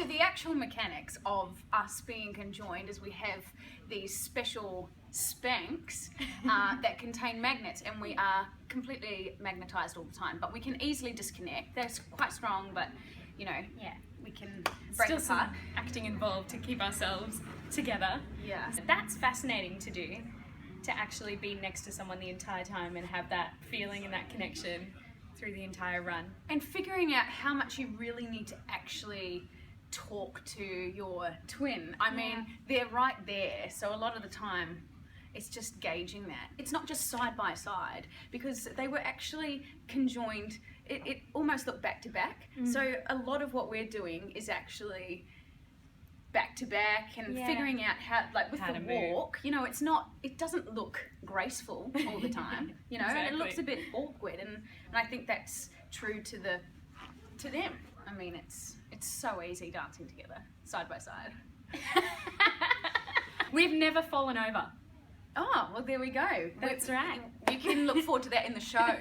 the actual mechanics of us being conjoined is we have these special spanks that contain magnets, and we are completely magnetized all the time, but we can easily disconnect. They're quite strong, but you know, Yeah. we can break Still apart. some acting involved to keep ourselves together. Yeah. That's fascinating to do, to actually be next to someone the entire time and have that feeling and that connection through the entire run. And figuring out how much you really need to actually talk to your twin. I mean, they're right there, so a lot of the time it's just gauging that. It's not just side by side, because they were actually conjoined. It almost looked back to back. So a lot of what we're doing is actually back to back and figuring out how, like with How the to walk, you know, it doesn't look graceful all the time, you know, and it looks a bit awkward, and I think that's true to them. I mean, it's so easy dancing together, side by side. We've never fallen over. Oh, well, there we go. That's right. You can look forward to that in the shows.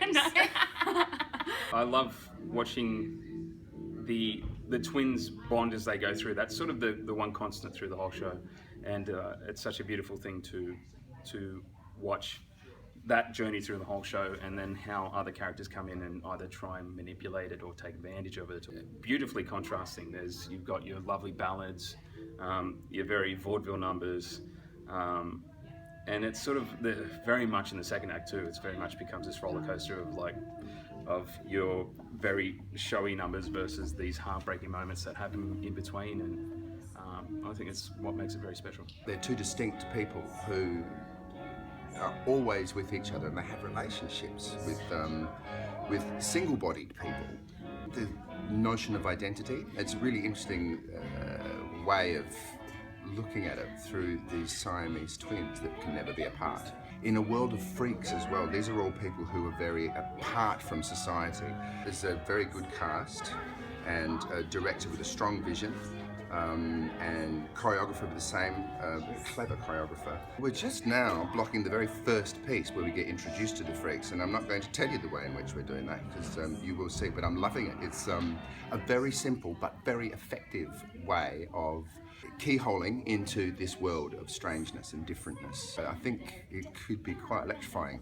I love watching the twins bond as they go through. That's sort of the one constant through the whole show, and it's such a beautiful thing to watch that journey through the whole show, and then how other characters come in and either try and manipulate it or take advantage of it. Beautifully contrasting. You've got your lovely ballads, your very vaudeville numbers, and it's sort of very much in the second act too. It's very much becomes this roller coaster of your very showy numbers versus these heartbreaking moments that happen in between, and I think it's what makes it very special. They're two distinct people who are always with each other, and they have relationships with single-bodied people. The notion of identity, it's a really interesting way of looking at it through these Siamese twins that can never be apart. In a world of freaks as well, these are all people who are very apart from society. There's a very good cast and a director with a strong vision, and choreographer with the same, clever choreographer. We're just now blocking the very first piece where we get introduced to the freaks, and I'm not going to tell you the way in which we're doing that, because you will see, but I'm loving it. It's a very simple but very effective way of keyholing into this world of strangeness and differentness. I think it could be quite electrifying.